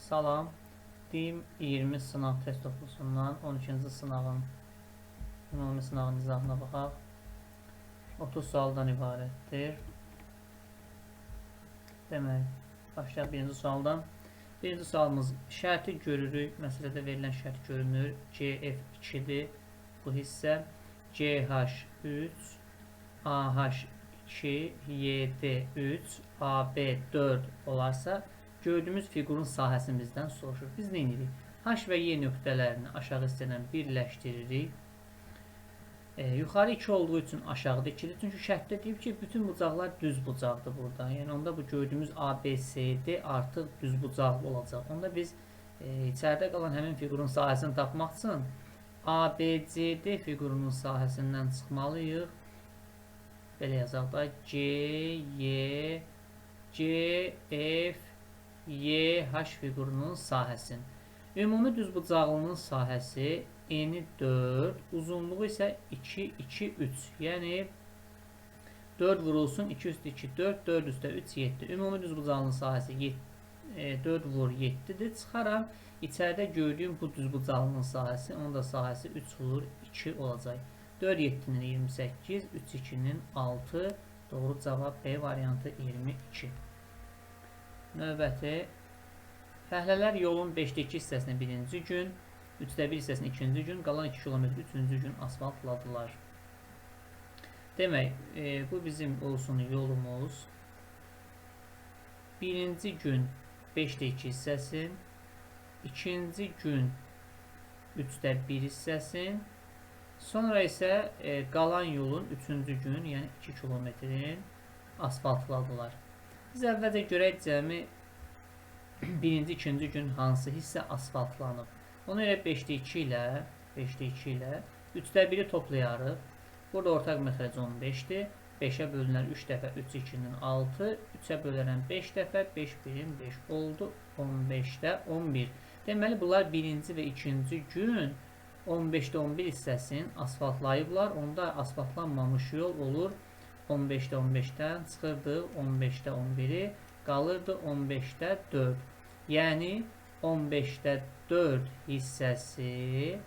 Salam. DİM 20 sınav test toplusundan 12-ci sınavın ümumi sınavın izahına baxaq. 30 sualdan ibarətdir. Demək, başlayaq birinci sualdan. Birinci sualımız şərti görürük. Məsələdə verilən şərt görünür. CF2-dir bu hissə. CH3, AH2, YD3, AB4 olarsa gördüyümüz fiqurun sahəsimizdən soruşur. Biz nə edirik? H və Y nöqtələrini aşağı hissədən birləşdiririk. Yuxarı 2 olduğu üçün aşağıda 2-dir. Çünki şərtdə deyib ki, bütün bucaqlar düz bucaqdır burada. Yəni onda bu gördüyümüz ABCD artıq düz bucaqlı olacaq. Onda biz içəridə qalan həmin fiqurun sahəsini tapmaq üçün ABCD fiqurunun sahəsindən çıxmalıyıq. Belə yazaq da CF fiqurunun sahəsinin. Ümumi düzbucaqlının sahəsi eni 4, uzunluğu isə 2, 2, 3. Yəni 4 vurulsun, 2 üstü 2, 4, 4 üstə 3, 7. Ümumi düzbucaqlının sahəsi 4 vur 7-dir. Çıxaram, içəridə gördüyüm bu düzbucaqlının sahəsi, onun da sahəsi 3 vur 2 olacaq. 4 7-nin 28, 3 2-nin 6. Doğru cavab B variantı 22. Növbəti, fəhlələr yolun 5-də 2 hissəsini birinci gün, 3-də 1 hissəsini ikinci gün, qalan 2 kilometr üçüncü gün asfaltladılar. Demək, bu bizim olsun yolumuz. Birinci gün 5-də 2 hissəsin, ikinci gün 3-də 1 hissəsin, sonra isə qalan yolun üçüncü gün, yəni 2 kilometrin asfaltladılar. Biz əvvəlcə görək cəmi birinci, ikinci gün hansı hissə asfaltlanıb. Ona görə 5-də 2 ilə 3-də 1-i toplayarıq. Burada ortaq məxrəc 15-dir. 5-ə bölünər 3 dəfə 3 2-nin 6, 3-ə bölünər 5 dəfə 5 1-in 5 oldu. 15-də 11. Deməli bunlar birinci və ikinci gün 15-də 11 hissəsini asfaltlayıblar. Onda asfaltlanmamış yol olur. 15-də 15-dən çıxırdı 15-də 11-i, qalırdı 15-də 4. Yəni 15-də 4 hissəsi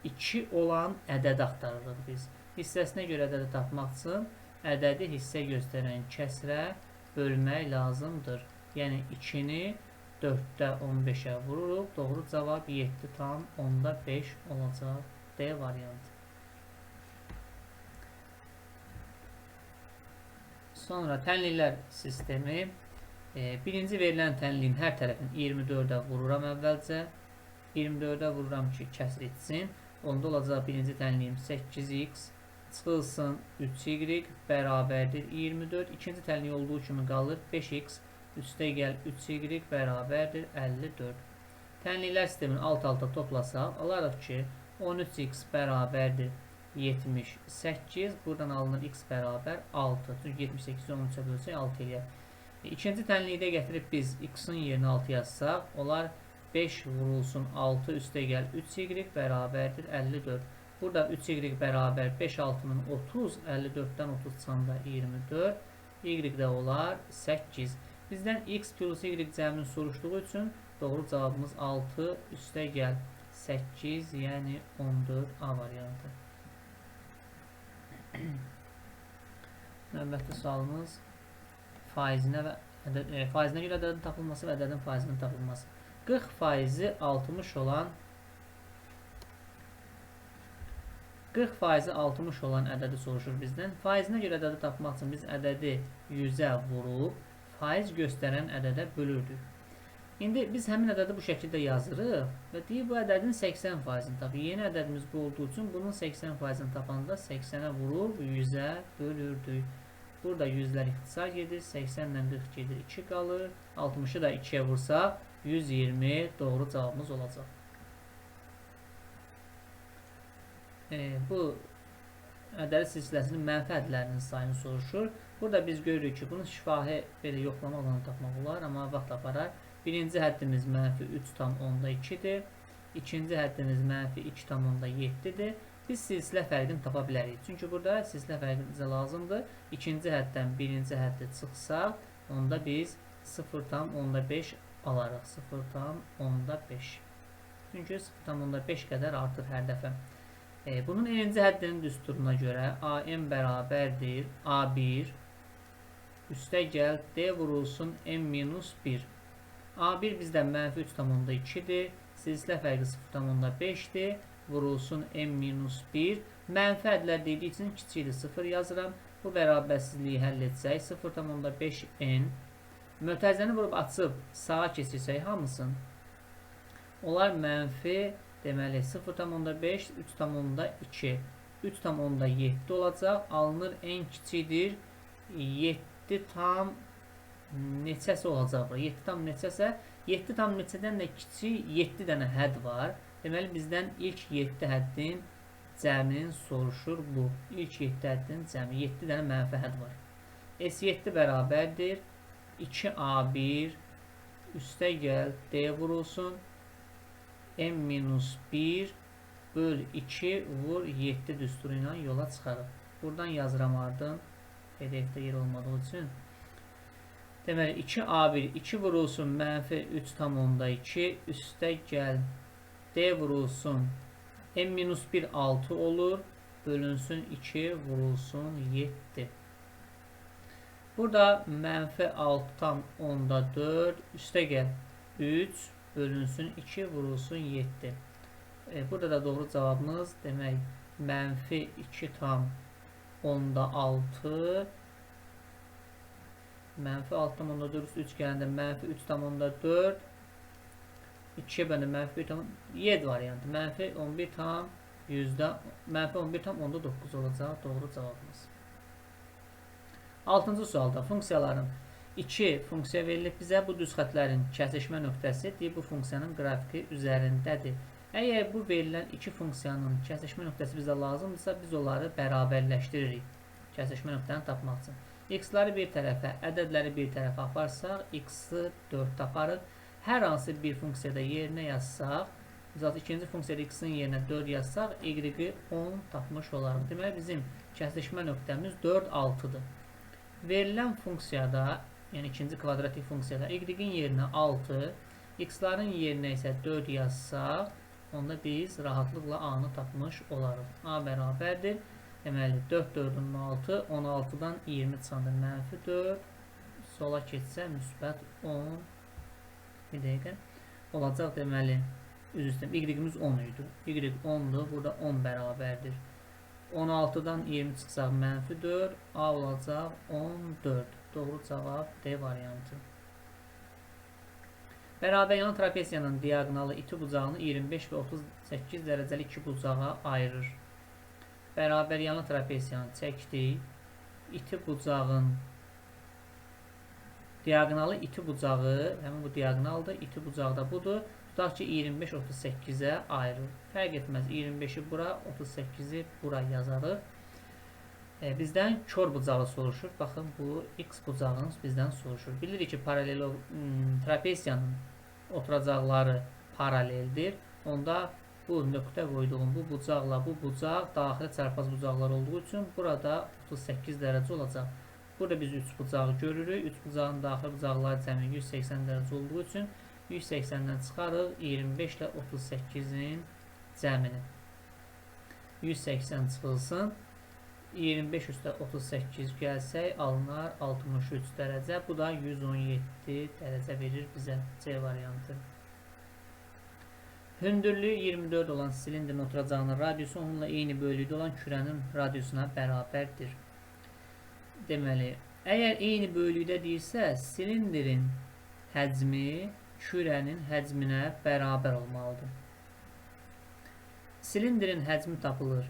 2 olan ədədi axtarırıq biz. Hissəsinə görə ədədi tapmaq üçün ədədi hissə göstərən kəsrə bölmək lazımdır. Yəni 2-ni 4-də 15-ə vururuq. Doğru cavab 7,5 olacaq. D variantı. Sonra tənliklər sistemi. Birinci verilən tənliyin hər tərəfini 24-ə vururam əvvəlcə. 24-ə vururam ki, kəsr etsin. Onda olacaq birinci tənliyim 8x çıxılsın 3y bərabərdir 24. İkinci tənliyi olduğu kimi qalır 5x üstə gəl 3y bərabərdir 54. Tənliklər sistemini alt-alta toplasaq, alarıq ki, 13x bərabərdir 78. Buradan alınır x bərabər 6. Çünki 78-i 13-ə bölsək 6 eləyər. İkinci tənlikdə gətirib biz x-in yerinə 6 yazsaq, onlar 5 vurulsun 6 üstə gəl 3y bərabərdir 54. Burada 3y bərabər 5 6-nın 30, 54-dən 30 çıxanda 24. Y də olar 8. Bizdən x plus y cəmini soruşduğu üçün doğru cavabımız 6 üstə gəl 8, yəni 14 A variantı. Növbəti sualımız faizinə görə ədədin tapılması və ədədin faizinin tapılması. 40% 60 olan ədədi soruşur bizdən. Faizinə görə ədədi tapmaq üçün biz ədədi 100-ə vurub faiz göstərən ədədə bölürdük. İndi biz həmin ədədi bu şəkildə yazırıq və deyib bu ədədin 80%-ni tapır. Yeni ədədimiz bu olduğu üçün bunun 80%-ni tapanda 80-ə vurub 100-ə bölürdük. Burada 100-lər ixtisar gedir, 80-lə 40 gedir, 2 qalır. 60-ı da 2-yə vursaq 120 doğru cavabımız olacaq. Bu ədədi silsiləsinin mənfi ədədlərinin sayını soruşur. Burada biz görürük ki, bunu şifahi belə yoxlama olanı tapmaq olar, amma vaxt aparar. Birinci həddimiz mənfi 3,2-dir. İkinci həddimiz mənfi 2,7-dir. Biz silsilə fərqini tapa bilərik. Çünki burada silsilə fərqi bizə lazımdır. İkinci həddən birinci həddə çıxsaq, onda biz 0,5 alaraq 0,5. Çünki 0,5 qədər artır hər dəfə. Bunun n-ci həddinin düsturuna görə AM bərabərdir A1 üstəgəl D vurulsun n-1. A1 bizdən -3,2-dir. Silsilə fərqi 0,5-dir. Vurulsun n-1. Mənfi ədlər dediyi üçün kiçikdir 0 yazıram. Bu bərabərsizliyi həll etsək 0,5n. Mötərizəni vurub açıb sağa keçirsək hamısın. Onlar mənfi deməli 0,5, 3,2, 3,7 olacaq. Alınır n kiçikdir. 7 tam neçəsə olacaq. 7 tam neçəsə, 7 tam neçədən də kiçik 7 dənə hədd var. Deməli bizdən ilk 7 həddin cəmini soruşur bu. İlk 7 həddin cəmi 7 dənə mənfi hədd var. S7 bərabərdir 2A1 üstəgəl D vurulsun n-1 böl 2 vur 7 düsturu ilə yola çıxarıq. Buradan yazıram ardın. PDF-də yer olmadığı üçün. Deməli 2A1 2 vurulsun -3,2 üstəgəl D vurulsun n-1 6 olur. Bölünsün 2 vurulsun 7. Burada -6,4 üstəgəl 3 bölünsün 2 vurulsun 7. Burada da doğru cavabımız demək -2,6 -6,4 3 gələndə -3,4 2-yə bölündə -1,7 variantı -11,9 olacaq doğru cavabımız. 6-cı sualda funksiyaların 2 funksiya verilib bizə. Bu düz xətlərin kəsişmə nöqtəsi bu funksiyanın qrafiki üzərindədir. Əgər bu verilən iki funksiyanın kəsişmə nöqtəsi bizə lazımdırsa, biz onları bərabərləşdiririk. Kəsişmə nöqtəni tapmaq üçün. X-ları bir tərəfə, ədədləri bir tərəfə aparsaq, X-ı 4 taparıq. Hər hansı bir funksiyada yerinə yazsaq, zaten ikinci funksiyada X-in yerinə 4 yazsaq, Y-i 10 tapmış olarıq. Deməli, bizim kəsişmə nöqtəmiz 4, 6-dır. Verilən funksiyada, yəni ikinci kvadratik funksiyada Y-in yerinə 6, X-ların yerinə isə 4 yazsaq, onda biz rahatlıqla A-nı tapmış olarıq. A bərabərdir. Deməli, 4, 4-ün 6, 16-dan 20 çıxandır, -4, sola keçsə, müsbət 10, bir dəqiqə, olacaq deməli, üzr istəyirəm, Y-imiz 10 idi. Y 10-dur, burada 10 bərabərdir. 16-dan 20 çıxsaq, -4, A olacaq 14. Doğru cavab D variantı. Bərabər yan trapesiyanın diaqonalı iti bucağını 25 və 38 dərəcəli iki bucağa ayırır. Bərabər yanlı trapesiyanı çəkdik. İti bucağın diaqonalı iti bucağı, həmin bu diaqonaldır. İti bucağı da budur. Tutaq ki 25 38-ə ayırır. Fərq etməz. 25-i bura, 38-i bura yazarıq. Bizdən kör bucağı soruşur. Baxın, bu X bucağını bizdən soruşur. Bilirik ki, trapesiyanın oturacaqları paraleldir. Onda bu nöqtə qoyduğum bu bucaqla bu bucaq daxili çarpaz bucaqlar olduğu üçün burada 38 dərəcə olacaq. Burada biz 3 bucağı görürük. 3 bucağın daxili bucaqları cəmi 180 dərəcə olduğu üçün 180-dən çıxarıq 25 ilə 38-in cəmini. 180 çıxılsın. 25 üstə 38 gəlsək alınar 63 dərəcə. Bu da 117 dərəcə verir bizə C variantı. Hündürlüyü 24 olan silindrin oturacağının radiusu onunla eyni böyüklükdə olan kürənin radiusuna bərabərdir. Deməli, əgər eyni böyüklükdə deyirsə, silindrin həcmi kürənin həcminə bərabər olmalıdır. Silindrin həcmi tapılır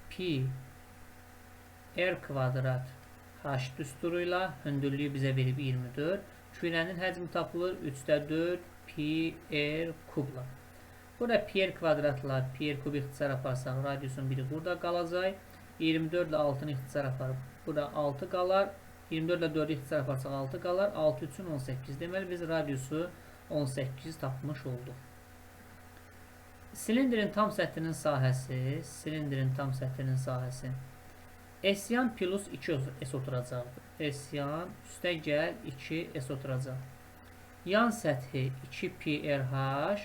pi r kvadrat h düsturu ilə, hündürlüyü bizə verib 24. Kürənin həcmi tapılır 3/4 pi r kubla. Burada pi r kvadratla pi r kub ixtisar aparsaq, radiusun biri burada qalacaq. 24 ilə 6-nı ixtisar aparıb, burada 6 qalar. 24 ilə 4-ü ixtisar aparsaq 6 qalar. 6 üçün 18. Deməli, biz radiusu 18 tapmış olduq. Silindrin tam səthinin sahəsi, S-yan plus 2S oturacaqdır. S-yan üstə gəl 2S oturacaq. Yan səthi 2πrh,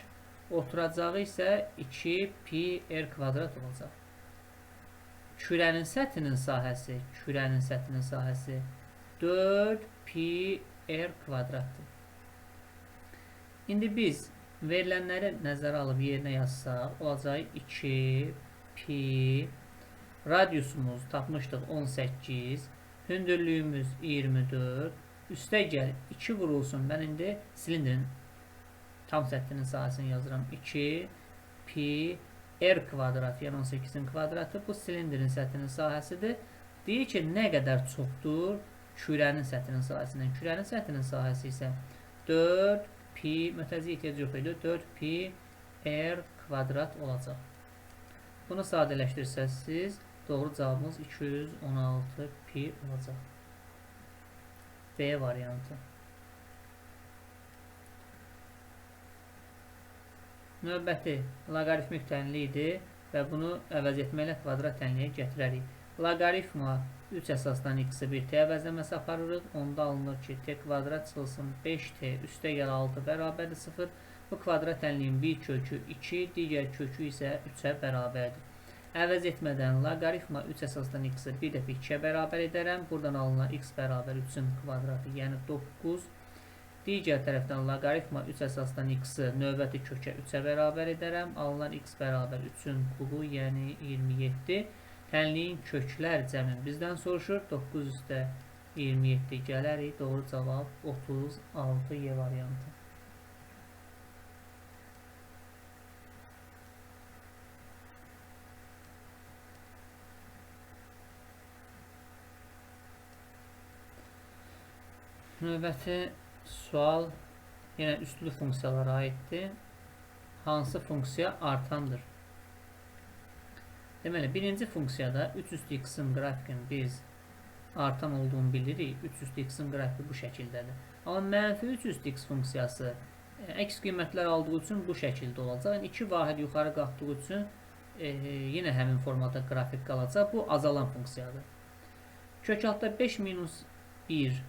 oturacağı isə 2πr kvadrat olacaq. Kürənin səthinin sahəsi 4πr kvadratdır. İndi biz verilənləri nəzərə alıb yerinə yazsaq, olacaq 2π, radiusumuz tapmışdıq 18, hündürlüyümüz 24, üstə gəl 2 vurulsun. Mən indi silindrin tam səthinin sahəsini yazıram. 2πr kvadrat, yəni 18-in kvadratı bu silindrin səthinin sahəsidir. Deyir ki, nə qədər çoxdur kürənin səthinin sahəsindən. Kürənin səthinin sahəsi isə 4π, mütəzzi ehtiyac yox idi, 4πr kvadrat olacaq. Bunu sadələşdirsəz, doğru cavabımız 216π olacaq. D variantı. Növbəti loqaritmik tənliyidir və bunu əvəz etməklə kvadrat tənliyə gətirərik. Loqaritma 3 əsasdan x-i 1t əvəzləməsi aparırıq. Onda alınır ki, t kvadrat çıxılsın 5t üstə gəl 6 bərabərdir 0. Bu kvadrat tənliyin bir kökü 2, digər kökü isə 3-ə bərabərdir. Əvəz etmədən loqaritma 3 əsasdan x-i bir dəfə 2-yə bərabər edərəm. Buradan alınan x bərabər 3-ün kvadratı, yəni 9. Digər tərəfdən loqaritma 3 əsasdan x-i növbəti kökə 3-ə bərabər edərəm. Alınan x bərabər 3-ün kubu, yəni 27. Tənliyin köklər cəmi bizdən soruşur. 9 üstə 27 gələrik. Doğru cavab 36 Y variantı. Növbəti sual yenə üstlü funksiyalara aiddir. Hansı funksiya artandır? Deməli, birinci funksiyada 3 üstü x-in qrafikini biz artan olduğunu bilirik. 3 üstü x-in qrafiki bu şəkildədir. Amma mənfi 3 üstü x funksiyası əks qiymətlər aldığı üçün bu şəkildə olacaq. Yəni 2 vahid yuxarı qalxdığı üçün yenə həmin formada qrafik qalacaq. Bu azalan funksiyadır. Kök altda 5 minus 1.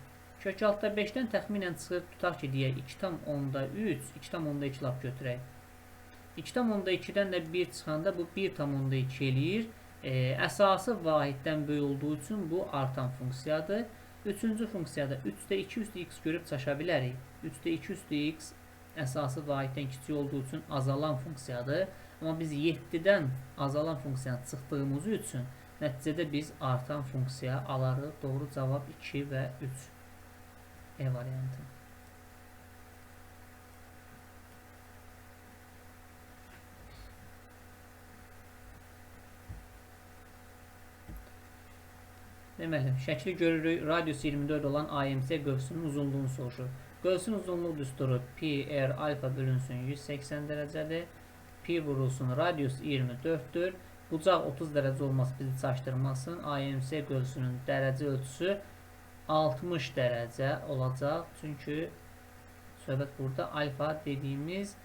Kök altda 5-dən təxminən çıxır, tutaq ki, deyək 2,3, 2,2 lap götürək. 2,2-dən də 1 çıxanda bu 1,2 eləyir. Əsası vahiddən böyük olduğu üçün bu artan funksiyadır. Üçüncü funksiyada 3-də 2 üstü x görüb çaşa bilərik. 3-də 2 üstü x əsası vahiddən kiçik olduğu üçün azalan funksiyadır. Amma biz 7-dən azalan funksiyanı çıxdığımız üçün nəticədə biz artan funksiya alarıq. Doğru cavab 2 və 3. E variantı. Deməli, şəkli görürük. Radiusu 24 olan AMC qövsünün uzunluğunu soruşur. Qövsün uzunluğu düsturu PR alfa bölünsün 180 dərəcədir. Pi vurulsun, radius 24'dür. Bucaq 30 dərəcə olması bizi çaşdırmasın. AMC qövsünün dərəcə ölçüsü 60 dərəcə olacaq. Çünki söhbət burada alfa dediyimiz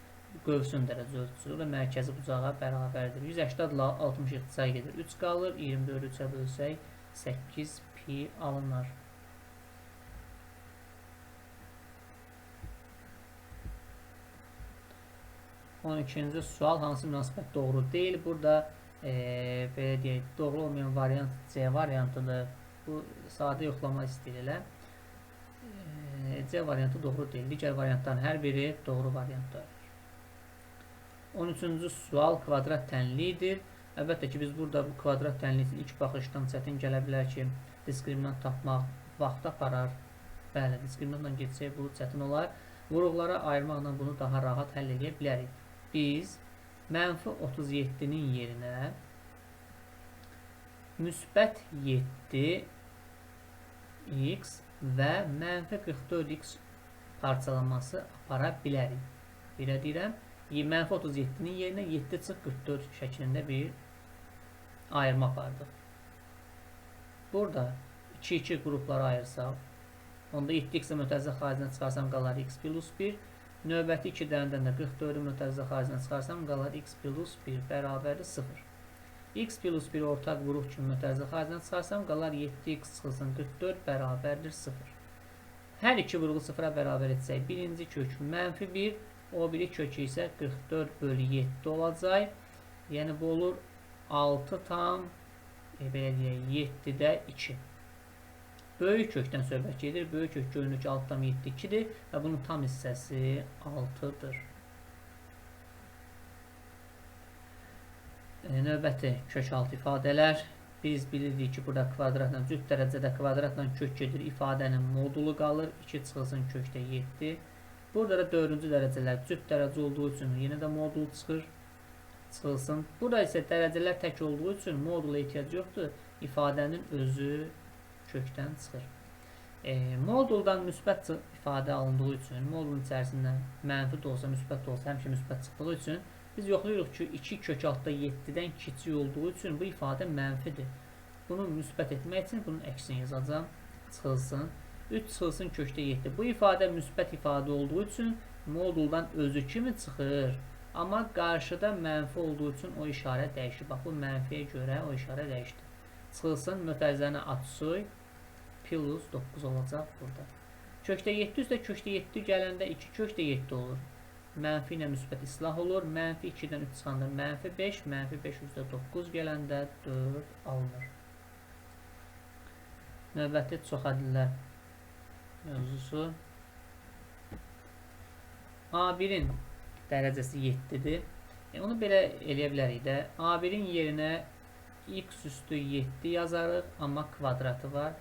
qövsün dərəcə ölçüsü və mərkəzi bucağa bərabərdir. 180 ilə 60 ixtisar gedir. 3 qalır. 24 3-ə bölsək 8 pi alınır. On ikinci sual, hansı münasibət doğru deyil? Burada belə deyək, doğru olmayan variant C variantıdır. Bu sadə yoxlama istəyirlər. C variantı doğru deyil. Digər variantların hər biri doğru variantlardır. 13-cü sual kvadrat tənliyidir. Əlbəttə ki, biz burada bu kvadrat tənliyi ilk baxışdan çətin gələ bilər ki, diskriminant tapmaq vaxt aparar. Bəli, diskriminantla getsək bu çətin olar. Vuruqlara ayırmaqla bunu daha rahat həll edə bilərik. Biz mənfi 37-nin yerinə müsbət 7x və mənfi 44x parçalanması apara bilərik. Belə deyirəm, mənfi 37-nin yerinə 7/44 şəklində bir ayırma apardıq. Burada 2-2 qruplara ayırsaq, onda 7x-i mütərizə xaricinə çıxarsam qalar x plus 1. Növbəti 2 dənədən də 44-ü mütərizə xaricinə çıxarsam qalar x plus 1 bərabərdir 0. X plus 1 ortaq qrup kimi mütərizə xaricinə çıxarsam qalar 7x çıxılsın 44 bərabərdir 0. Hər iki vurğu sıfıra bərabər etsək, birinci kök -1, o biri kökü isə 44/7 olacaq. Yəni bu olur 6 tam belə deyək 7-də 2. Böyük kökdən söhbət gedir. Böyük kök görünür ki 6 tam 7 2-dir və bunun tam hissəsi 6-dır. Növbəti kök altı ifadələr. Biz bilirdik ki, burada kvadratla, cüt dərəcədə kvadratla kök gedir, ifadənin modulu qalır. 2 çıxılsın kökdə 7. Burada da 4-cü dərəcələr cüt dərəcə olduğu üçün yenə də modul çıxılsın. Burada isə dərəcələr tək olduğu üçün modula ehtiyac yoxdur. İfadənin özü kökdən çıxır. Moduldan müsbət ifadə alındığı üçün, modulun içərisində mənfi də olsa, müsbət də olsa, həmişə müsbət çıxdığı üçün biz yoxlayırıq ki, 2 kök altda 7-dən kiçik olduğu üçün bu ifadə mənfidir. Bunu müsbət etmək üçün bunun əksini yazacağım. Çıxılsın. 3 çıxılsın kökdə 7. Bu ifadə müsbət ifadə olduğu üçün moduldan özü kimi çıxır. Amma qarşıda mənfi olduğu üçün o işarə dəyişir. Bax, bu mənfiyə görə o işarə dəyişdi. Çıxılsın, mötərizəni açsın. Plus 9 olacaq burada. Kökdə 7 üzrə kökdə 7 gələndə 2 kökdə 7 olur. Mənfi ilə müsbət islah olur. Mənfi 2-dən 3 çıxanda mənfi 5, mənfi 5 üzrə 9 gələndə 4 alınır. Növbəti çoxədlilər mövzusu. A1-in dərəcəsi 7-dir. Onu belə eləyə bilərik də. A1-in yerinə x üstü 7 yazarıq, amma kvadratı var.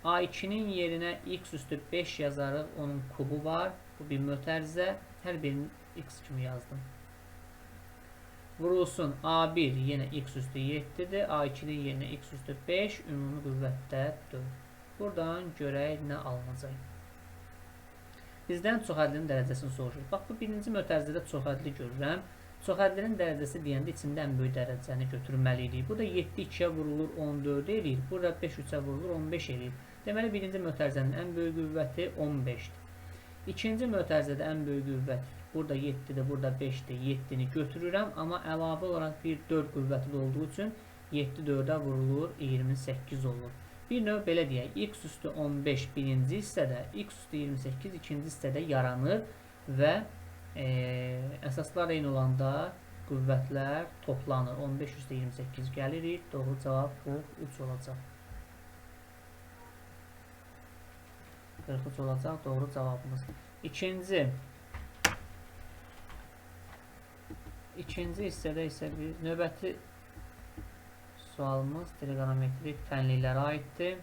A2-nin yerinə x üstü 5 yazarıq, onun kubu var. Bu bir mötərizə. Hər birini x kimi yazdım. Vurulsun A1 yenə x üstü 7-dir. A2-nin yerinə x üstü 5, ümumi qüvvətdə 4. Buradan görək nə alınacaq. Bizdən çoxədlinin dərəcəsini soruşur. Bax, bu birinci mötərizədə çoxədli görürəm. Çoxədlinin dərəcəsi deyəndə içində ən böyük dərəcəni götürməliyik. Burada 7 2-yə vurulur 14 eləyir. Burada 5 3-ə vurulur 15 eləyir. Deməli, birinci mötərizənin ən böyük qüvvəti 15-dir. İkinci mötərizədə ən böyük qüvvət burada 7-dir, burada 5-dir. 7-ni götürürəm, amma əlavə olaraq bir 4 qüvvəti olduğu üçün 7 4-ə vurulur, 28 olur. Bir növ belə deyək, x üstü 15 birinci hissədə, x üstü 28 ikinci hissədə yaranır və əsaslar eyni olanda qüvvətlər toplanır. 15 üstü 28 gəlirik, doğru cavab 43 olacaq. 43 olacaq doğru cavabımız. İkinci hissədə isə bir növbəti sualımız trigonometrik tənliklərə aiddir.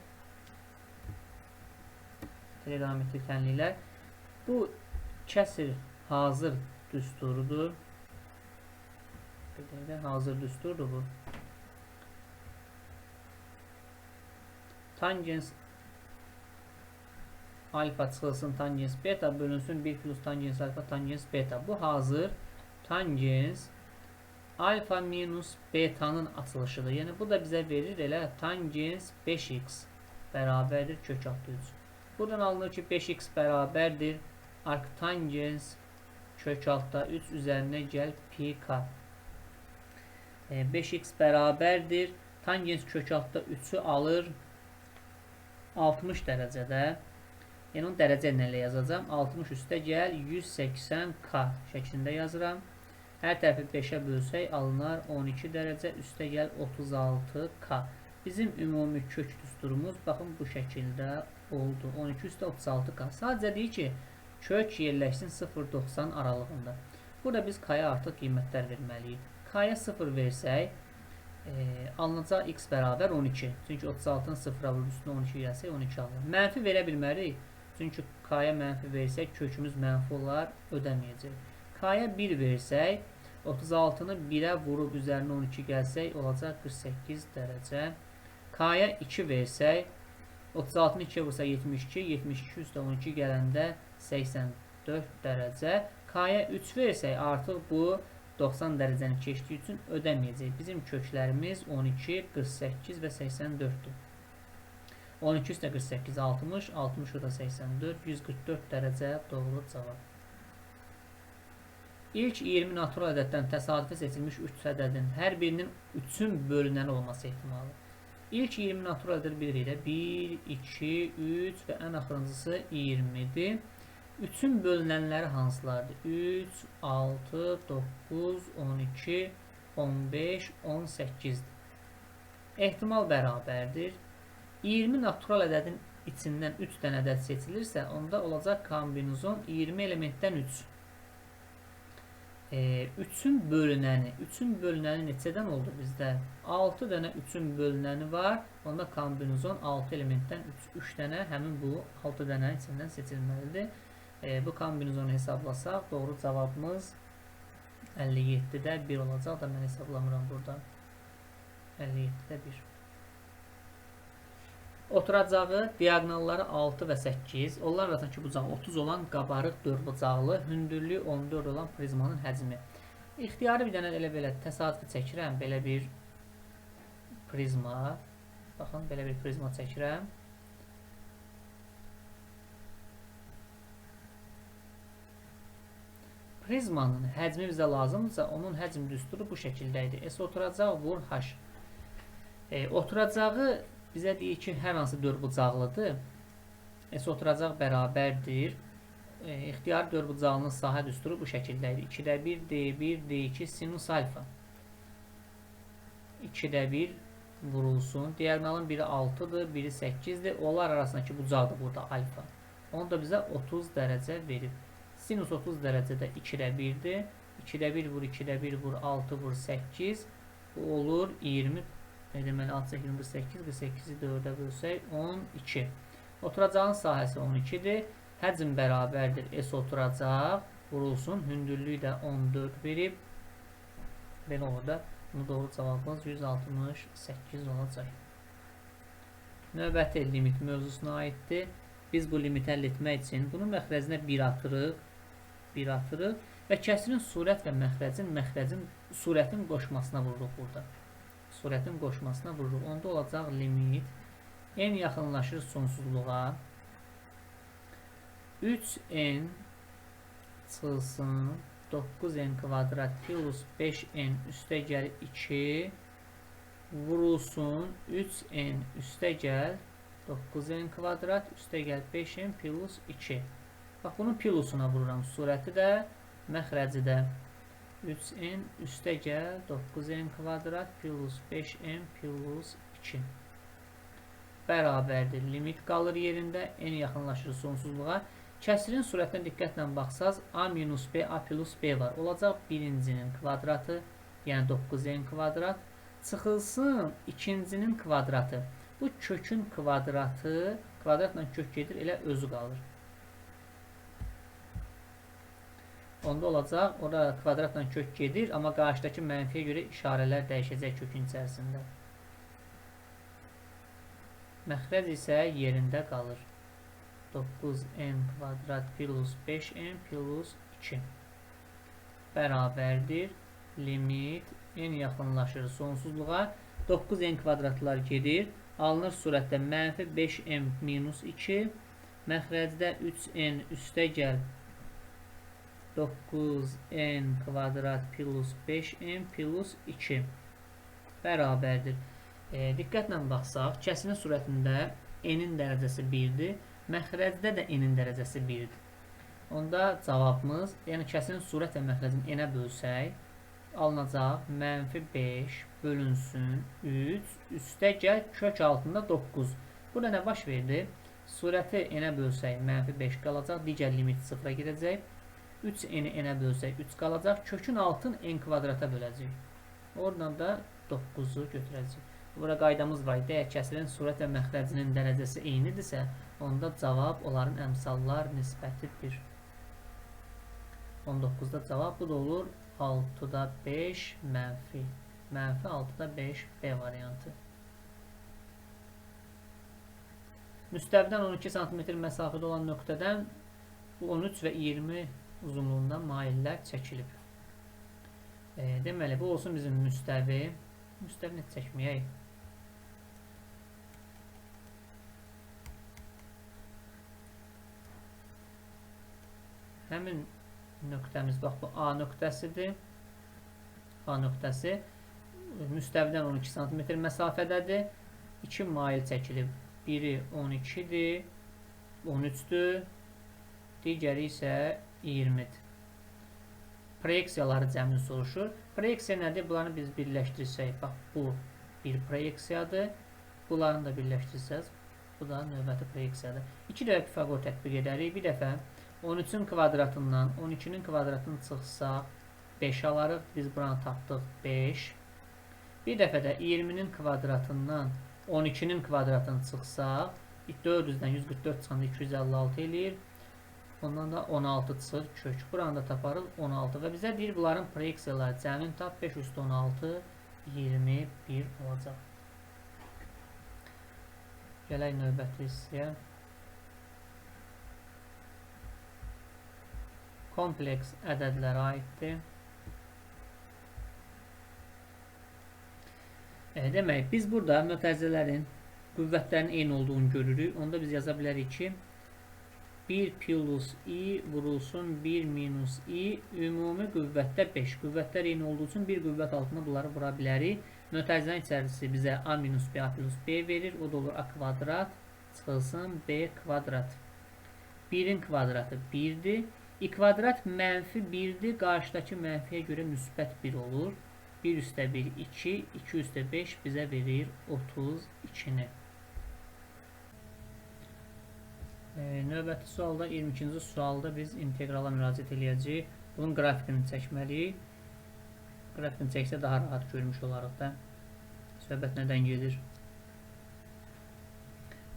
Trigonometrik tənliklər. Bu kəsir hazır düsturudur. Hazır düsturdur bu. Tangens alfa çıxılsın tangens beta bölünsün 1 plus tangens alfa tangens beta. Bu hazır tangens alfa minus beta'nın açılışıdır. Yəni bu da bizə verir elə tangens 5x bərabərdir kök altı 3. Buradan alınır ki 5x bərabərdir arctangens kök altda 3 üzərinə gəl pi k. 5x bərabərdir tangens kök altda 3'ü alır 60 dərəcədə. Yəni onun dərəcə ilə yazacağım. 60 üstə gəl 180k şəklində yazıram. Hər tərəfi 5'ə bölsək alınar 12 dərəcə üstə gəl 36k. Bizim ümumi kök düsturumuz baxın bu şəkildə oldu. 12 üstə 36k. Sadəcə deyir ki kök yerləşsin 0-90 aralığında. Burada biz k-ya artıq qiymətlər verməliyik. K-ya 0 versək alınacaq x bərabər 12. Çünki 36-nın 0-a vurub üstünə 12 gəlsək 12 alır. Mənfi verə bilmərik. Çünki k-ya mənfi versək kökümüz mənfi olar, ödəməyəcək. K-ya 1 versək 36-nı 1-ə vurub üzərinə 12 gəlsək olacaq 48 dərəcə. K-ya 2 versək 36-nı 2-yə vursaq 72, 72 üstə 12 gələndə 84 dərəcə. K-ya 3 versək artıq bu 90 dərəcəni keçdiyi üçün ödəməyəcək. Bizim köklərimiz 12, 48 və 84-dür. 12 üstə 48, 60, 60 üstə 84, 144 dərəcə doğru cavab. İlk 20 natural ədəddən təsadüfi seçilmiş 3 ədədin hər birinin 3'ün bölünən olması ehtimalı. İlk 20 natural ədəd bilirik də. 1, 2, 3 və ən axırıncısı 20-dir. 3-ün bölünənləri hansılardır? 3, 6, 9, 12, 15, 18-dir. Ehtimal bərabərdir. 20 natural ədədin içindən 3 dənə ədəd seçilirsə, onda olacaq kombinizon 20 elementdən 3. 3-ün bölünəni neçədən oldu bizdə? 6 dənə 3-ün bölünəni var. Onda kombinizon 6 elementdən 3 dənə həmin bu 6 dənənin içindən seçilməlidir. Bu kombinizonu hesablasaq, doğru cavabımız 57-də 1 olacaq da mən hesablamıram burada. 57-də 1. Oturacağı diaqonalları 6 və 8. Onlar arasındakı bucağı 30 olan qabarıq dördbucaqlı, hündürlüyü 14 olan prizmanın həcmi. İxtiyarı bir dənə elə belə təsadüfi çəkirəm. Belə bir prizma. Baxın, belə bir prizma çəkirəm. Prizmanın həcmi bizə lazımdırsa, onun həcm düsturu bu şəkildə idi. S oturacaq vur H. Oturacağı bizə deyir ki, hər hansı dördbucaqlıdır. S oturacaq bərabərdir. İxtiyari dördbucaqlının sahə düsturu bu şəkildə idi. 2-də 1, D1, D2, sinus alfa. 2-də 1 vurulsun. Diaqonalın biri 6-dır, biri 8-dir. Onlar arasındakı bucaqdır burada alfa. Onu da bizə 30 dərəcə verib. Sinus 30 dərəcədə 2-də 1-dir. 2-də 1 vur, 2-də 1 vur, 6 vur, 8. Bu olur 20. Deməli 6, 8, 48, 48-i 4-ə bölsək 12. Oturacağın sahəsi 12-dir. Həcm bərabərdir. S oturacaq. Vurulsun. Hündürlüyü də 14 verib. Belə olur da. Bunu doğru cavabımız 168 olacaq. Növbəti limit mövzusuna aiddir. Biz bu limiti əldə etmək üçün bunun məxrəcinə 1 atırıq. 1 atırıq və kəsirin surət və məxrəcin surətin qoşmasına vururuq burada. Surətin qoşmasına vururuq. Onda olacaq limit n yaxınlaşır sonsuzluğa 3n çıxılsın 9n kvadrat plus 5n üstə gəl 2 vurulsun 3n üstə gəl 9n kvadrat üstə gəl 5n plus 2. Bax, bunun plusuna vururam. Surəti də, məxrəci də. 3n üstə gəl 9n kvadrat plus 5n plus 2 bərabərdir. Limit qalır yerində. N yaxınlaşır sonsuzluğa. Kəsirin surətinə diqqətlə baxsaz a minus b, a plus b var. Olacaq birincinin kvadratı, yəni 9n kvadrat. Çıxılsın ikincinin kvadratı. Bu kökün kvadratı, kvadratla kök gedir, elə özü qalır. Onda olacaq, orada kvadratla kök gedir, amma qarşıdakı mənfiyə görə işarələr dəyişəcək kökün içərisində. Məxrəc isə yerində qalır. 9n kvadrat plus 5n plus 2 bərabərdir. Limit n yaxınlaşır sonsuzluğa. 9n kvadratlar gedir. Alınır surətdə mənfi 5n minus 2. Məxrəcdə 3n üstə gəl 9n kvadrat plus 5n plus 2 bərabərdir. Diqqətlə baxsaq, kəsirin surətində n-in dərəcəsi 1-dir. Məxrəcdə də n-in dərəcəsi 1-dir. Onda cavabımız, yəni kəsirin surət və məxrəcini n-ə bölsək, alınacaq mənfi 5 bölünsün 3 üstə gəl kök altında 9. Burada nə baş verdi? Surəti n-ə bölsək mənfi 5 qalacaq, digər limit 0-a gedəcək. 3n-i n-ə bölsək 3 qalacaq, kökün altın n kvadrata böləcək. Oradan da 9-u götürəcək. Burada qaydamız var. Əgər kəsirin surət və məxrəcinin dərəcəsi eynidirsə, onda cavab onların əmsallar nisbətidir. 19-da cavab bu da olur 6-da 5 mənfi. Mənfi 6-da 5 B variantı. Müstəvidən 12 cm məsafədə olan nöqtədən 13 və 20 uzunluğunda maillər çəkilib. Deməli, bu olsun bizim müstəvi. Müstəvini çəkməyək. Həmin nöqtəmiz, bax, bu A nöqtəsidir. A nöqtəsi müstəvidən 12 cm məsafədədir. 2 mail çəkilib. Biri 12-dir, 13-dür, digəri isə 20-dir. Proyeksiyaları cəmini soruşur. Proyeksiya nədir? Bunları biz birləşdirsək, bax, bu bir proyeksiyadır. Bunlarını da birləşdirsək, bu da növbəti proyeksiyadır. 2 dəfə Pifaqor tətbiq edərik. Bir dəfə 13-ün kvadratından 12-nin kvadratını çıxsaq 5 alarıq. Biz buranı tapdıq 5. Bir dəfə də 20-nin kvadratından 12-nin kvadratını çıxsaq 400-dən 144 çıxanda 256 eləyir. Ondan da 16 çıxır kök. Buranı da taparıq 16 və bizə deyir bunların proyeksiyaları cəmin tap 5 üstü 16 21 olacaq. Gələk növbəti hissəyə. Kompleks ədədlərə aiddir. Demək, biz burada mötərizələrin qüvvətlərin eyni olduğunu görürük. Onda biz yaza bilərik ki, 1 plus i vurulsun 1 minus i ümumi qüvvətdə 5. Qüvvətlər eyni olduğu üçün bir qüvvət altında bunları vura bilərik. Mötərizənin içərisi bizə a minus b, a plus b verir. O da olur a kvadrat çıxılsın b kvadrat. 1-in kvadratı 1-dir. i kvadrat mənfi 1-dir. Qarşıdakı mənfiyə görə müsbət 1 olur. 1 üstə 1 2, 2 üstə 5 bizə verir 32-ni. Növbəti sualda, 22-ci sualda biz inteqrala müraciət edəcəyik. Bunun qrafikini çəkməliyik. Qrafikini çəksə daha rahat görmüş olarıq da. Söhbət nədən gedir?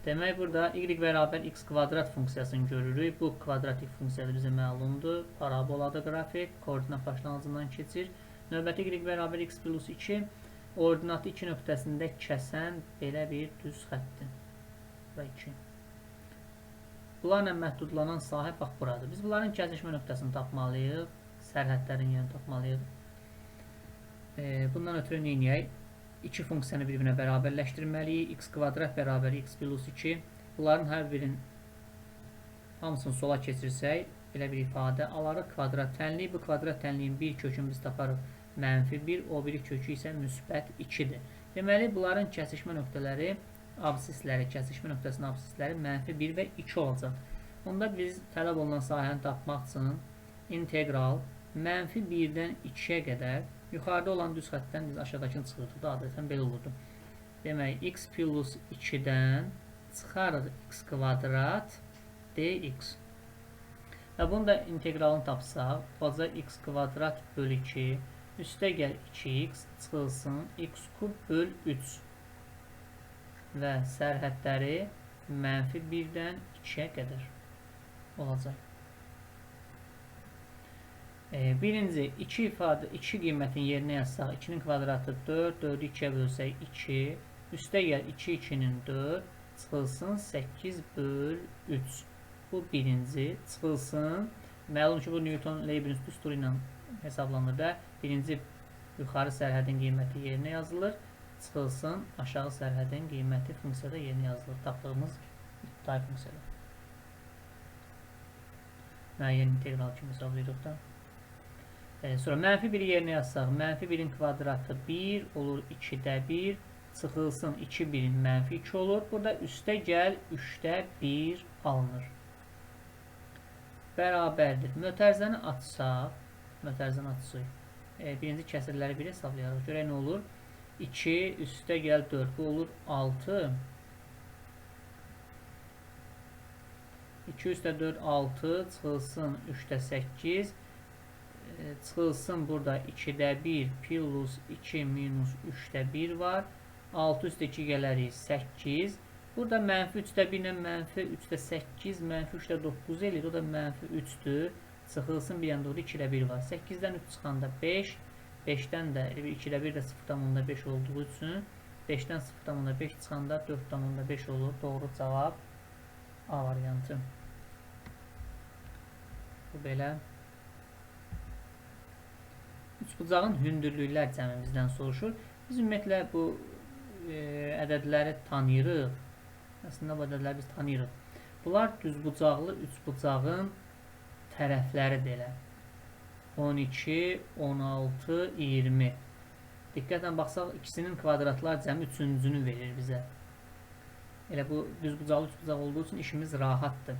Demək, burada y bərabər x kvadrat funksiyasını görürük. Bu kvadratik funksiyadır bizə məlumdur. Paraboladır qrafik. Koordinat başlanğıcından keçir. Növbəti y bərabər x plus 2 ordinatı 2 nöqtəsində kəsən belə bir düz xətdir. Və 2. Bunlarla məhdudlanan sahə bax buradır. Biz bunların kəsişmə nöqtəsini tapmalıyıq. Sərhədlərin yerini tapmalıyıq. Bundan ötürü neyniyək? 2 funksiyanı bir-birinə bərabərləşdirməliyik. X kvadrat bərabər x plus 2. Bunların hər birinin hamısını sola keçirsək, belə bir ifadə alarıq. Kvadrat tənliyi. Bu kvadrat tənliyin bir kökünü biz taparıq. Mənfi 1, o biri kökü isə müsbət 2-dir. Deməli, bunların kəsişmə nöqtələri, absisləri, kəsişmə nöqtəsinin absisləri mənfi 1 və 2 olacaq. Onda biz tələb olunan sahəni tapmaq üçün integral mənfi 1-dən 2-yə qədər yuxarıda olan düz xəttdən biz aşağıdakını çıxırdıq da, adətən belə olurdu. Demək, x plus 2-dən çıxarıq x kvadrat dx. Və bunu da integralını tapsaq, olacaq x kvadrat bölü 2 üstə gəl 2x çıxılsın x kub böl 3 və sərhədləri mənfi 1-dən 2-yə qədər olacaq. Birinci 2 qiymətin yerinə yazsaq 2-nin kvadratı 4, 4-ü 2-yə bölsək 2, üstə gəl 2, 2-nin 4 çıxılsın 8 böl 3. Bu birinci çıxılsın. Məlum ki, bu Newton-Leibniz düsturu ilə hesablanır da. Birinci yuxarı sərhədin qiyməti yerinə yazılır. Çıxılsın aşağı sərhədin qiyməti funksiyada yerinə yazılır. Tapdığımız mütay funksiyada. Müəyyən integral kimi hesablayırıq da. Sonra mənfi 1-i yerinə yazsaq, mənfi 1-in kvadratı 1 olur 2-də 1. Çıxılsın 2 1-in mənfi 2 olur. Burada üstə gəl 3-də 1 alınır. Bərabərdir. Mötərizəni açsaq, birinci kəsirləri 1 hesablayarıq. Görək nə olur? 2 üstə gəl 4. Bu olur 6. 2 üstə 4 6. Çıxılsın 3-də 8. Çıxılsın burada 2-də 1 plus 2 minus 3-də 1 var. 6 üstə 2 gələrik 8. Burada mənfi 3-də 1 ilə mənfi 3-də 8, mənfi 3-də 9 elir. O da mənfi 3-dür. Çıxılsın bir yana doğru 2-də 1 var. 8-dən 3 çıxanda 5. 5-dən də 2-də 1 də 0,5 olduğu üçün 5-dən 0,5 çıxanda 4,5 olur. Doğru cavab A variantı. Bu belə. Üçbucağın hündürlüklər cəmimizdən soruşur. Biz ümumiyyətlə bu ədədləri tanıyırıq. Əslində bu ədədləri biz tanıyırıq. Bunlar düzbucaqlı üçbucağın tərəfləridir elə. 12, 16, 20. Diqqətlə baxsaq, ikisinin kvadratlar cəmi üçüncünü verir bizə. Elə bu düzbucaqlı üçbucaq olduğu üçün işimiz rahatdır.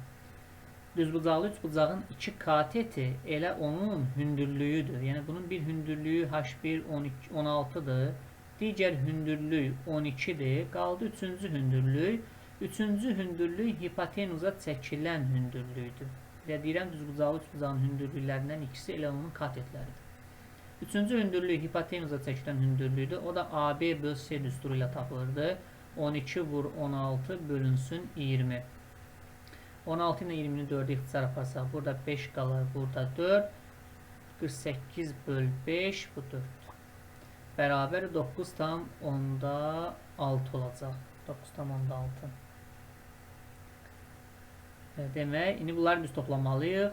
Düzbucaqlı üçbucağın 2 kateti elə onun hündürlüyüdür. Yəni bunun bir hündürlüyü H1 16-dır. Digər hündürlük 12-dir. Qaldı üçüncü hündürlük. Üçüncü hündürlük hipotenuza çəkilən hündürlükdür. Ya deyirəm düzbucaqlı üçbucağın hündürlüklərindən ikisi elə onun katetləridir. Üçüncü hündürlük hipotenuza çəkilən hündürlükdür. O da AB böl C düsturu ilə tapılırdı. 12 vur 16 bölünsün 20. 16 ilə 20-ni 4'e ixtisar aparsaq, burada 5 qalar, burada 4. 48 böl 5, bu 4. Bərabər 9 tam onda 6 olacaq. 9 tam onda 6. Demək, indi bunları biz toplamalıyıq.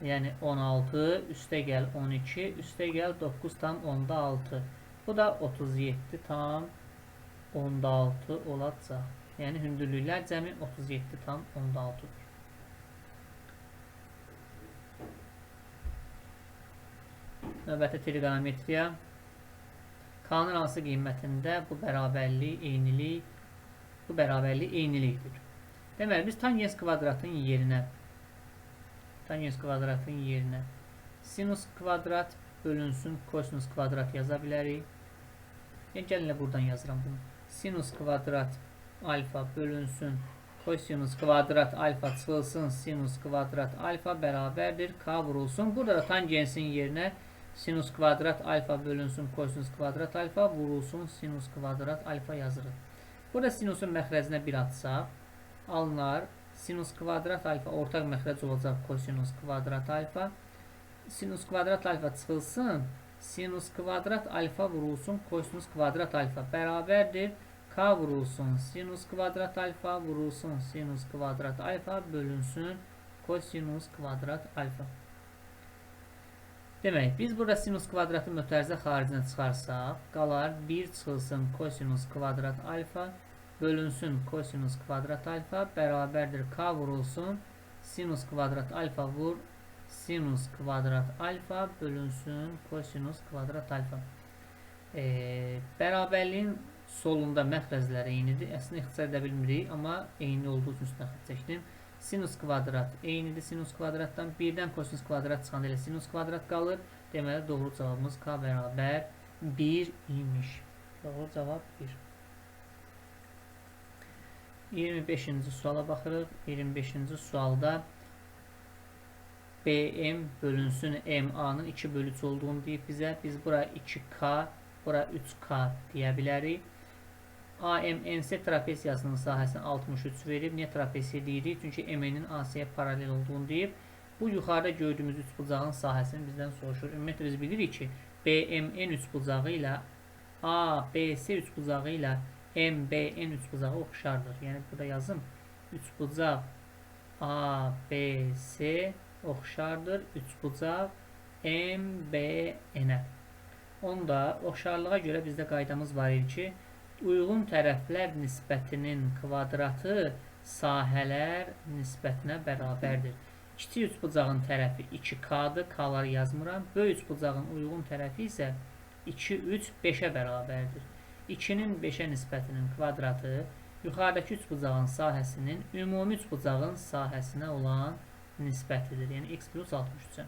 Yəni 16, üstə gəl 12, üstə gəl 9 tam onda 6. Bu da 37 tam onda 6 olacaq. Yəni hündürlüklər cəmi 37 tam onda 6-dır. Növbəti trigonometriya. K-nın hansı qiymətində bu bərabərlik eynilikdir. Deməli, biz tangens kvadratın yerinə sinus kvadrat bölünsün kosinus kvadrat yaza bilərik. Gəlin buradan yazıram bunu. Sinus kvadrat alfa bölünsün kosinus kvadrat alfa çıxılsın sinus kvadrat alfa bərabərdir K vurulsun. Burada da tangensin yerinə sinus kvadrat alfa bölünsün kosinus kvadrat alfa vurulsun sinus kvadrat alfa yazırıq. Burada sinusun məxrəcinə 1 atsaq alınar. Sinus kvadrat alfa ortaq məxrəc olacaq kosinus kvadrat alfa. Sinus kvadrat alfa çıxılsın. Sinus kvadrat alfa vurulsun kosinus kvadrat alfa bərabərdir K vurulsun sinus kvadrat alfa vurulsun sinus kvadrat alfa bölünsün kosinus kvadrat alfa. Demək, biz burada sinus kvadratı mötərizə xaricinə çıxarsaq, qalar 1 çıxılsın kosinus kvadrat alfa bölünsün kosinus kvadrat alfa bərabərdir K vurulsun sinus kvadrat alfa vur sinus kvadrat alfa bölünsün kosinus kvadrat alfa. Bərabərliyin solunda məxrəzlər eynidir. Əslində ixtisar edə bilmirik, amma eyni olduğu üçün üstünə xətt çəkdim. Sinus kvadrat eynidir sinus kvadratdan. Birdən kosinus kvadrat çıxanda elə sinus kvadrat qalır. Deməli, doğru cavabımız K bərabər 1 imiş. Doğru cavab 1. 25-ci suala baxırıq. 25-ci sualda BM bölünsün MA'nın 2 bölü 3 olduğunu deyib bizə. Biz bura 2K, bura 3K deyə bilərik. AMNC trapesiyasının sahəsini 63 verib. Niyə trapesiya deyirik? Çünki MN'in AC-yə paralel olduğunu deyib. Bu yuxarıda gördüyümüz üçbucağın sahəsini bizdən soruşur. Ümumiyyətlə biz bilirik ki, BMN üçbucağı ilə ABC üçbucağı ilə MBN üçbucağı oxşardır. Yəni burada yazım. Üçbucaq ABC oxşardır. Üçbucaq MBN-ə. Onda oxşarlığa görə bizdə qaydamız var ki, uyğun tərəflər nisbətinin kvadratı sahələr nisbətinə bərabərdir. Kiçik üçbucağın tərəfi 2K-dır, K-ları yazmıram. Böyük üçbucağın uyğun tərəfi isə 2, 3, 5-ə bərabərdir. 2-nin 5-ə nisbətinin kvadratı yuxarıdakı üçbucağın sahəsinin ümumi üçbucağın sahəsinə olan nisbətidir. Yəni x plus 63-ə.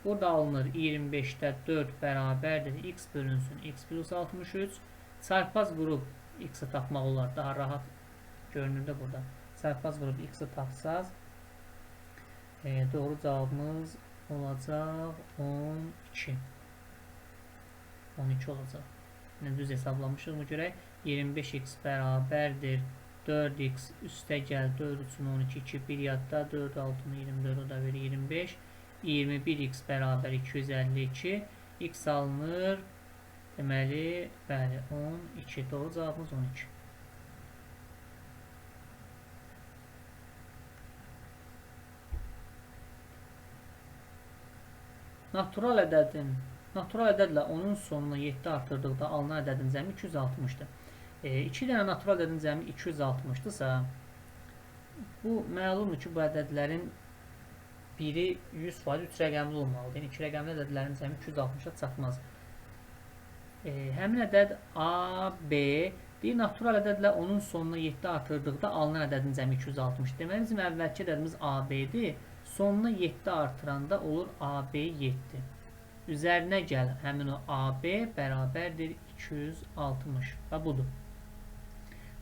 Burada alınır 25-də 4 bərabərdir. X bölünsün x plus 63. Çarpaz qrup x-i tapmaq olar. Daha rahat görünür də burada. Çarpaz qrup x-i tapsaz doğru cavabımız olacaq 12. 12 olacaq. Yəni düz hesablamışıq. Bu görə 25x bərabərdir 4x üstə gəl 4 üçün 12, 2, 1 yadda 4, 6, 24 o da verir 25. 21x bərabər 252. X alınır. Deməli, bəli, 12. Doğru cavabımız 12. Natural ədədlə onun sonuna 7 artırdıqda alınan ədədin cəmi 260-dır. 2 dənə natural ədədin cəmi 260-dırsa, bu məlumdur ki, bu ədədlərin biri 100% 3 rəqəmli olmalıdır. Yəni 2 rəqəmli ədədlərin cəmi 260-a çatmaz. Həmin ədəd A, B, Bir natural ədədlə onun sonuna 7 artırdıqda alınan ədədin cəmi 260. Deməli bizim əvvəlki ədədimiz AB-dir. Sonuna 7 artıranda olur AB 7. Üzərinə gəl həmin o AB bərabərdir 260. Və budur.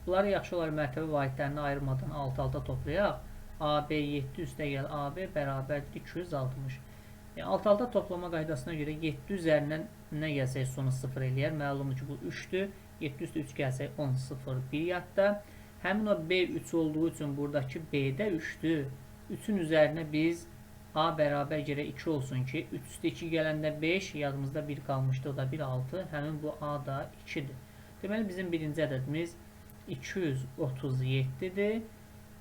Bunları yaxşı olar mərtəbə vahidlərini ayırmadan alt-alta toplayaq. AB 7 üstə gəl AB bərabərdir 260. Alt-alta toplama qaydasına görə 7 üzərindən nə gəlsək sonu 0 eləyər. Məlumdur ki bu 3-dür. 7 üstə 3 gəlsək 10, 0, 1 yadda. Həmin o B 3 olduğu üçün buradakı B-də 3-dür. 3-ün üzərinə biz A bərabər gərək 2 olsun ki 3 üstə 2 gələndə 5, yadımızda 1 qalmışdı, o da 1, 6. Həmin bu A da 2-dir. Deməli bizim birinci ədədimiz 237-dir.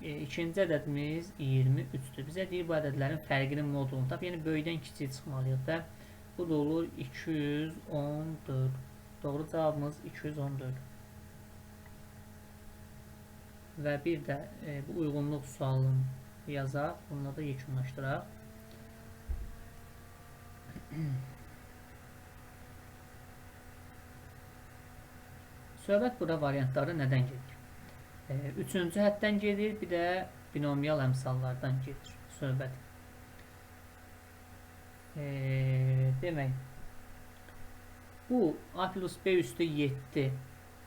İkinci ədədimiz 23-dür. Bizə deyir bu ədədlərin fərqinin modulunu tap. Yəni böyükdən kiçik çıxmalıyıq da. Bu da olur 214. Doğru cavabımız 214. Və bir də bu uyğunluq sualını yazaq. Bununla da yekunlaşdıraq. Söhbət burada variantları nədən gedir? Üçüncü həddən gedir, bir də binomial əmsallardan gedir söhbət. Demək, bu A plus B üstü 7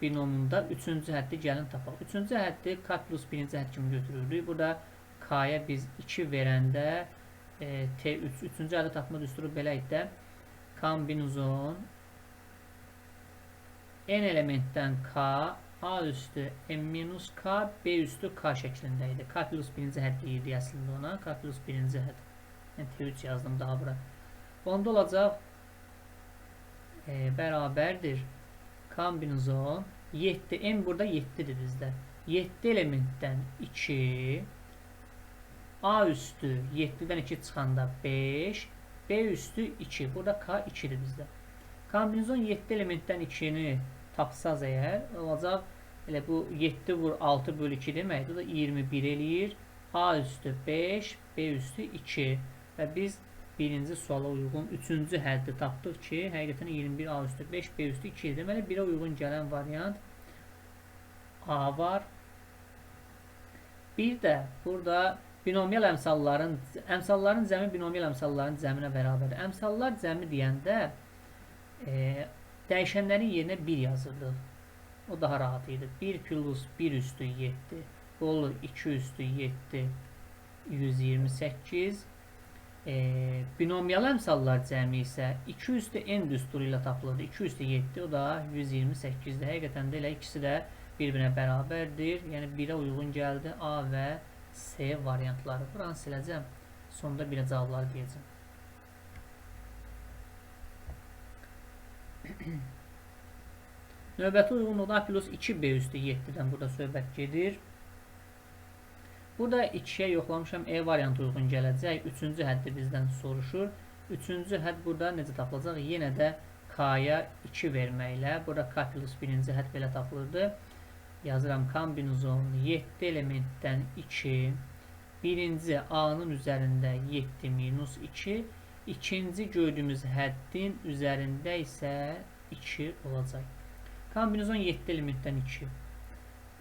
binomunda üçüncü həddi gəlin tapaq. Üçüncü həddi K plus birinci hədd kimi götürürük. Burada K'ya biz 2 verəndə T3, üçüncü həddi tapma düsturu belə idi. Kombinizon n elementdən K, A üstü n minus K, B üstü K şəklində idi. K plus birinci hədd deyirdi əslində ona. K plus birinci hədd. Yəni T3 yazdım daha bura. Onda olacaq bərabərdir kombinizon 7, n burada 7'dir bizdə. 7 elementdən 2, A üstü 7'dən 2 çıxanda 5, B üstü 2. Burada K 2'dir bizdə. Kombinizon 7 elementdən 2'ni tapsaz əgər, olacaq elə bu 7 vur 6 bölü 2 deməkdir. O da 21 eləyir. A üstü 5, B üstü 2. Və biz birinci suala uyğun üçüncü həddi tapdıq ki, həqiqətən 21 A üstü 5, B üstü 2. Deməli, 1'ə uyğun gələn variant A var. Bir də burada binomial əmsalların cəmi binomial əmsalların cəminə bərabərdir. Əmsallar cəmi deyəndə dəyişənlərin yerinə 1 yazırdıq. O daha rahat idi. 1 plus 1 üstü 7. Bu olur 2 üstü 7, 128. Binomial əmsallar cəmi isə 2 üstü n düsturu ilə tapılırdı. 2 üstü 7, o da 128'dir. Həqiqətən də elə ikisi də bir-birinə bərabərdir. Yəni 1'ə uyğun gəldi. A və C variantları. Buranı siləcəm. Sonda bir cavabları deyəcəm. Növbəti uyğunluqda A plus 2B üstü 7'dən burada söhbət gedir. Burada 2'yə yoxlamışam. E variantı uyğun gələcək. Üçüncü həddi bizdən soruşur. Üçüncü hədd burada necə tapılacaq? Yenə də K'ya 2 verməklə. Burada K plus birinci hədd belə tapılırdı. Yazıram kombinizon 7 elementdən 2. Birinci A'nın üzərində 7 minus 2. İkinci gördüyümüz həddin üzərində isə 2 olacaq. Kombinizon 7 elementdən 2.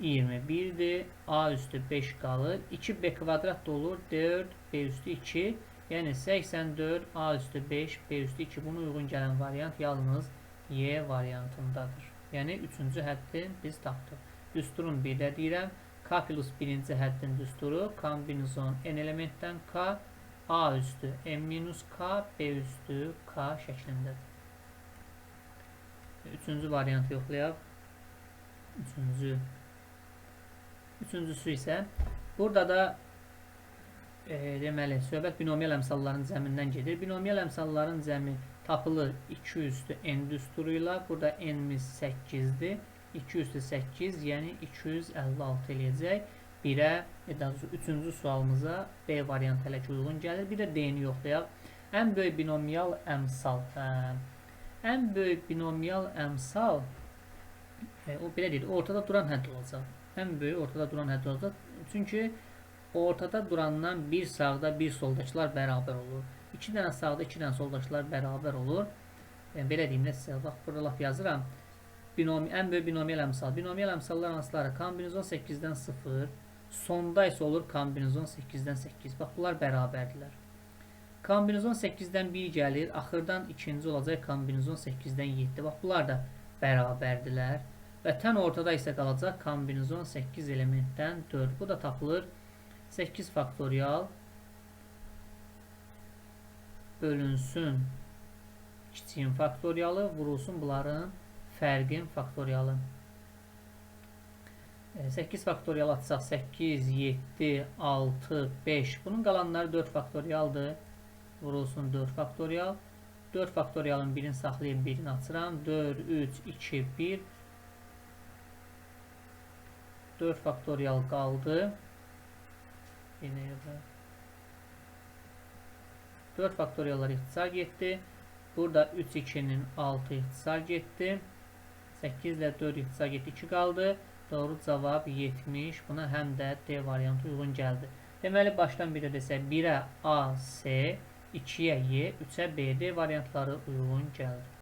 21'dir. A üstü 5 qalır. 2B kvadrat da olur. 4 B üstü 2. Yəni 84 A üstü 5 B üstü 2. Buna uyğun gələn variant yalnız Y variantındadır. Yəni 3-cü həddi biz tapdıq. Düsturun bir də deyirəm. K plus birinci həddin düsturu. Kombinizon n elementdən K. A üstü n minus K. B üstü K şəklindədir. Üçüncü variantı yoxlayaq. Üçüncüsü isə burada da deməli söhbət binomial əmsalların cəmindən gedir. Binomial əmsalların cəmi tapılır 2 üstü n düsturu ilə. Burada n'imiz 8'dir. 2 üstü 8, yəni 256 eləyəcək. Üçüncü sualımıza B variantı hələ ki uyğun gəlir. Bir də D-ni yoxlayaq. Ən böyük binomial əmsal. Ən böyük binomial əmsal o belə deyil, ortada duran hədd olacaq. Ən böyük ortada duran hədd olacaq. Çünki ortada durandan bir sağda, bir soldakılar bərabər olur. 2 dənə sağda, 2 dənə soldakılar bərabər olur. Belə deyim də sizə, bax, burada laf yazıram. en böyük binomial əmsal. Binomial əmsallar hansıları? Kombinizon 8-dən 0, sonda isə olur kombinizon 8-dən 8. Bax, bunlar bərabərdirlər. Kombinizon 8-dən 1 gəlir, axırdan ikinci olacaq kombinizon 8-dən 7. Bax, bunlar da bərabərdirlər. Və tən ortada isə qalacaq kombinizon 8 elementdən 4. Bu da tapılır 8 faktorial bölünsün kiçiyin faktorialı, vurulsun bunların fərqin faktorialı. 8 faktorial atsaq 8, 7, 6, 5. Bunun qalanları 4 faktorialdır. Vurulsun 4 faktorial. 4 faktorialın birini saxlayıb birini açıram. 4, 3, 2, 1. 4 faktorial qaldı. 4 faktoriallar ixtisar getdi. Burada 3, 2-nin 6 ixtisar getdi. 8 ilə 4 ixtisar getdi. 2 qaldı. Doğru cavab 70. Buna həm də D variantı uyğun gəldi. Deməli, başdan bir desək, 1-ə A, S, 2-yə Y, 3-ə B, D variantları uyğun gəldi.